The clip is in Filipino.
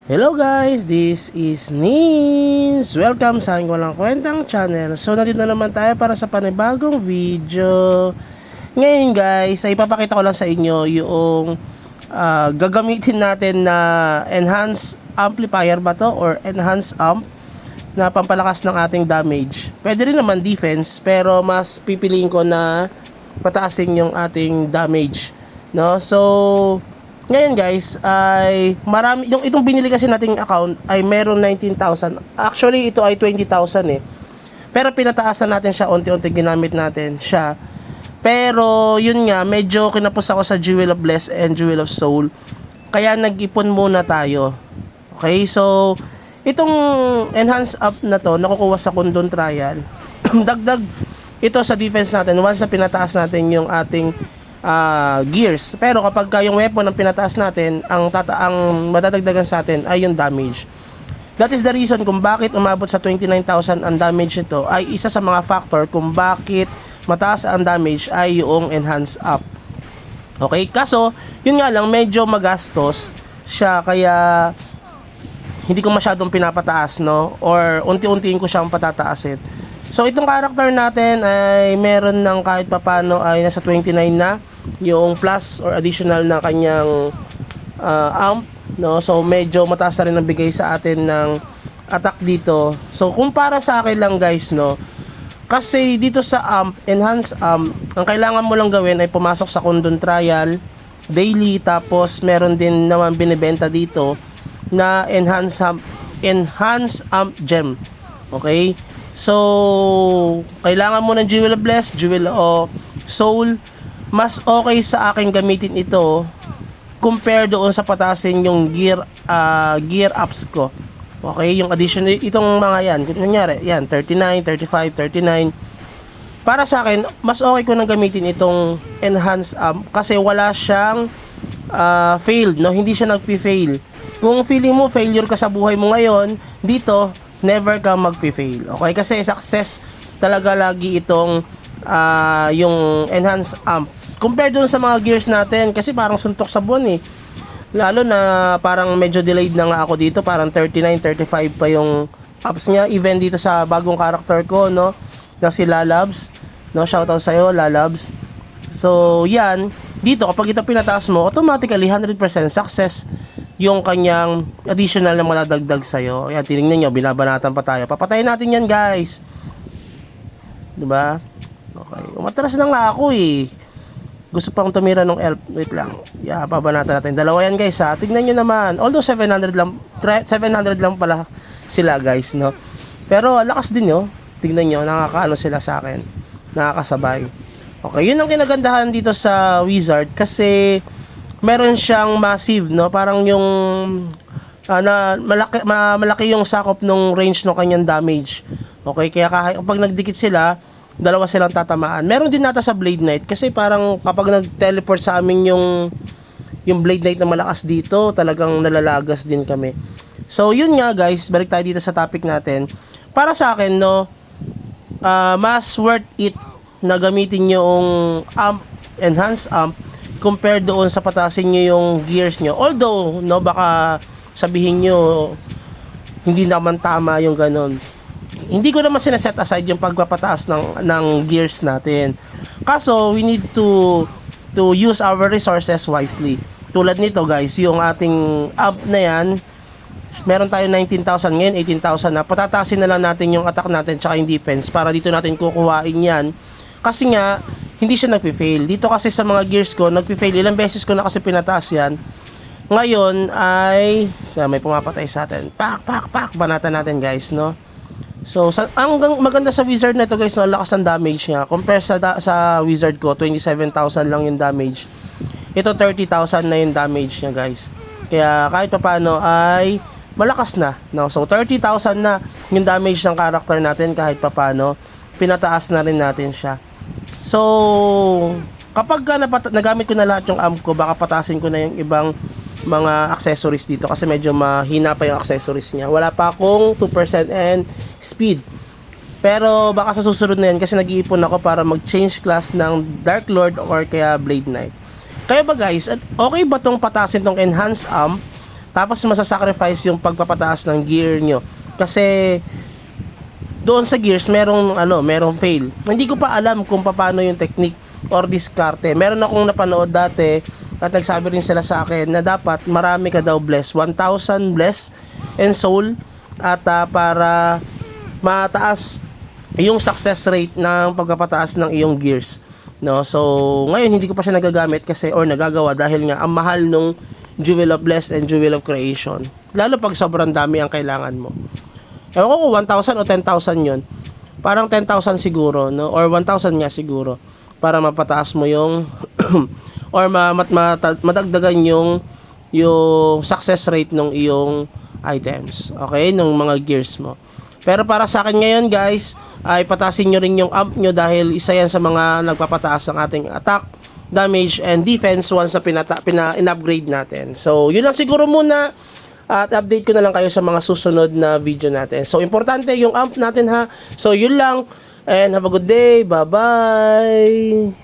Hello guys, this is Nins. Welcome sa aking walang kwentang channel. So nandito na naman tayo para sa panibagong video. Ngayon guys, ay ipapakita ko lang sa inyo yung gagamitin natin na enhanced amplifier ba to or enhanced amp na pampalakas ng ating damage. Pwede rin naman defense, pero mas pipiliin ko na pataasin yung ating damage, no? So ngayon guys, ay marami itong binili kasi nating account ay meron 19,000. Actually ito ay 20,000 eh. Pero pinataasan natin siya, unti-unti ginamit natin siya. Pero yun nga, medyo kinapos ako sa Jewel of Bless and Jewel of Soul. Kaya nag-ipon muna tayo. Okay, so itong enhanced up na to, nakukuha sa Kundun Trial. Dagdag ito sa defense natin once na pinataas natin yung ating gears. Pero kapag yung weapon ang pinataas natin, ang madadagdagan sa atin ay yung damage. That is the reason kung bakit umabot sa 29,000 ang damage nito, ay isa sa mga factor kung bakit mataas ang damage ay yung enhanced up. Okay, kaso yun nga lang, medyo magastos siya, kaya hindi ko masyadong pinapataas, no, or unti-untiin ko siyang patataasin. So itong character natin ay meron ng kahit papano ay nasa 29 na yung plus or additional na kanyang amp, no. So medyo mataas na rin ang bigay sa atin ng attack dito. So kung para sa akin lang guys, no, kasi dito sa amp, enhanced amp, ang kailangan mo lang gawin ay pumasok sa Kundun Trial daily, tapos meron din naman binibenta dito na enhanced amp gem. Okay, so kailangan mo ng Jewel of Bless, Jewel of Soul. Mas okay sa akin gamitin ito compare doon sa patasin yung gear ups ko. Okay, yung addition itong mga yan, kunyari yan 39, 35, 39. Para sa akin, mas okay ko nang gamitin itong enhanced amp kasi wala siyang failed, no? Hindi siya nagpi-fail. Kung feeling mo failure ka sa buhay mo ngayon, dito never ka magpi-fail. Okay, kasi success talaga lagi itong yung enhanced amp compare dun sa mga gears natin, kasi parang suntok sa buwan eh. Lalo na parang medyo delayed na nga ako dito, parang 39, 35 pa yung ups niya, even dito sa bagong character ko, no, na si Lalabs, no, shoutout sa'yo Lalabs. So yan, dito kapag ito pinataas mo, automatically 100% success yung kanyang additional na madadagdag sa'yo. Yan, tinignan nyo, binabanatan pa tayo. Papatayin natin yan guys, diba? Okay, umatras na nga ako eh. Gusto pang tumira ng elf. Wait lang. Yeah, pabanatan natin. Dalawa yan guys ha. Tignan nyo naman. Although 700 lang pala sila guys, no. Pero lakas din yo. Tignan nyo. Nakakaano sila sa akin. Nakakasabay. Okay. Yun ang kinagandahan dito sa Wizard. Kasi meron siyang massive, no. Parang yung malaki yung sakop ng range ng kanyang damage. Okay. Kaya kapag nagdikit sila, dalawa silang tatamaan. Meron din nata sa Blade Knight kasi parang kapag nag-teleport sa amin yung Blade Knight na malakas dito, talagang nalalagas din kami. So yun nga guys, balik tayo dito sa topic natin. Para sa akin, no, mas worth it na gamitin yung amp, enhanced amp, compared doon sa patasin nyo yung gears nyo. Although, no, baka sabihin nyo hindi naman tama yung ganun. Hindi ko naman sinaset aside yung pagpapataas ng gears natin. Kaso, we need to use our resources wisely. Tulad nito guys, yung ating amp na yan, meron tayo 19,000 ngayon, 18,000 na. Patatasin na lang natin yung attack natin tsaka yung defense para dito natin kukuhain yan. Kasi nga, hindi siya nagpi-fail. Dito kasi sa mga gears ko, nagpi-fail. Ilang beses ko na kasi pinataas yan. Ngayon ay, may pumapatay sa atin. Pak! Banatan natin guys, no? So, ang maganda sa Wizard na ito guys, no, lakas ang damage niya. Compare sa Wizard ko, 27,000 lang yung damage. Ito 30,000 na yung damage niya guys. Kaya kahit pa paano ay malakas na, no? So 30,000 na yung damage ng character natin kahit pa paano. Pinataas na rin natin siya. So, kapag nagamit ko na lahat yung amp ko, baka patasin ko na yung ibang mga accessories dito kasi medyo mahina pa yung accessories niya. Wala pa akong 2% and speed. Pero baka sa susunod na yan kasi nag-iipon ako para mag-change class ng Dark Lord or kaya Blade Knight. Kaya ba guys, okay ba tong patasin tong enhanced amp Tapos masasacrifice yung pagpapataas ng gear nyo. Kasi doon sa gears merong fail. Hindi ko pa alam kung paano yung technique or diskarte. Meron akong napanood dati at nagsabi rin sila sa akin na dapat marami ka daw bless, 1,000 bless and soul at para mataas yung success rate ng pagpapataas ng iyong gears. No, so ngayon hindi ko pa siya nagagamit kasi or nagagawa dahil nga ang mahal nung Jewel of Bless and Jewel of Creation. Lalo pag sobrang dami ang kailangan mo. Ewan ko kung 1,000 o 10,000 yun. Parang 10,000 siguro, no? Or 1,000 nga siguro. Para mapataas mo yung or madagdagan yung success rate ng iyong items. Okay? Nung mga gears mo. Pero para sa akin ngayon guys, ay patasin nyo rin yung amp nyo dahil isa yan sa mga nagpapataas ng ating attack, damage, and defense once na in-upgrade natin. So, yun lang siguro muna. At update ko na lang kayo sa mga susunod na video natin. So, importante yung amp natin ha. So, yun lang. And have a good day. Bye-bye.